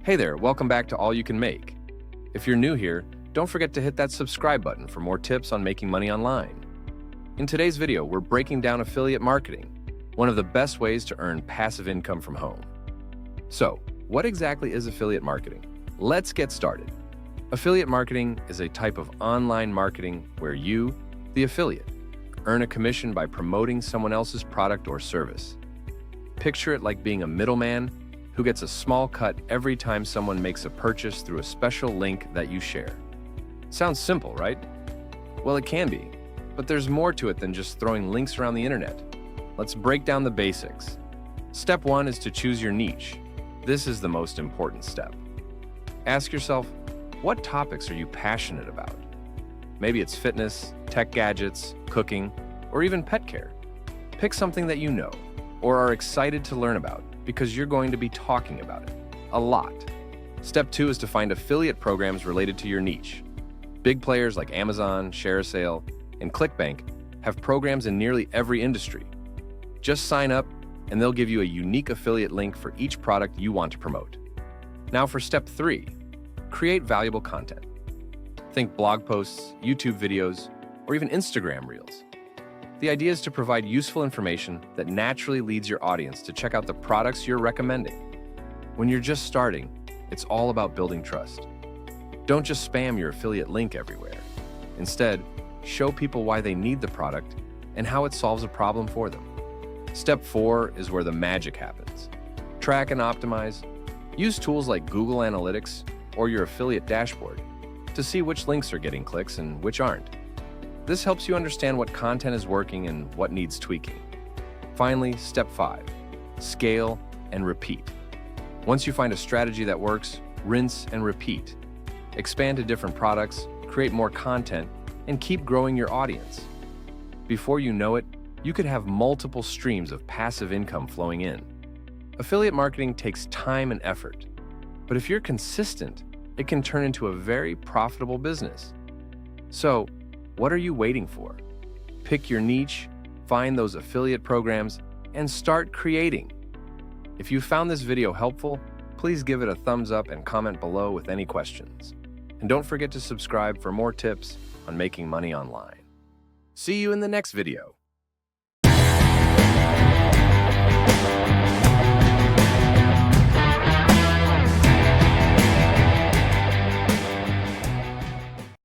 Hey there, welcome back to All You Can Make. If you're new here, don't forget to hit that subscribe button for more tips on making money online. In today's video, we're breaking down affiliate marketing, one of the best ways to earn passive income from home. So, what exactly is affiliate marketing? Let's get started. Affiliate marketing is a type of online marketing where you, the affiliate, earn a commission by promoting someone else's product or service. Picture it like being a middleman who gets a small cut every time someone makes a purchase through a special link that you share. Sounds simple, right? Well, it can be, but there's more to it than just throwing links around the internet. Let's break down the basics. Step 1 is to choose your niche. This is the most important step. Ask yourself, what topics are you passionate about? Maybe it's fitness, tech gadgets, cooking, or even pet care. Pick something that you know or are excited to learn about because you're going to be talking about it a lot. Step 2 is to find affiliate programs related to your niche. Big players like Amazon, ShareASale, and ClickBank have programs in nearly every industry. Just sign up and they'll give you a unique affiliate link for each product you want to promote. Now for step 3, create valuable content. Think blog posts, YouTube videos, or even Instagram Reels. The idea is to provide useful information that naturally leads your audience to check out the products you're recommending. When you're just starting, it's all about building trust. Don't just spam your affiliate link everywhere. Instead, show people why they need the product and how it solves a problem for them. Step 4 is where the magic happens. Track and optimize. Use tools like Google Analytics or your affiliate dashboard to see which links are getting clicks and which aren't. This helps you understand what content is working and what needs tweaking. Finally, step 5, scale and repeat. Once you find a strategy that works, rinse and repeat. Expand to different products, create more content, and keep growing your audience. Before you know it, you could have multiple streams of passive income flowing in. Affiliate marketing takes time and effort, but if you're consistent, it can turn into a very profitable business. So, what are you waiting for? Pick your niche, find those affiliate programs, and start creating. If you found this video helpful, please give it a thumbs up and comment below with any questions. And don't forget to subscribe for more tips on making money online. See you in the next video.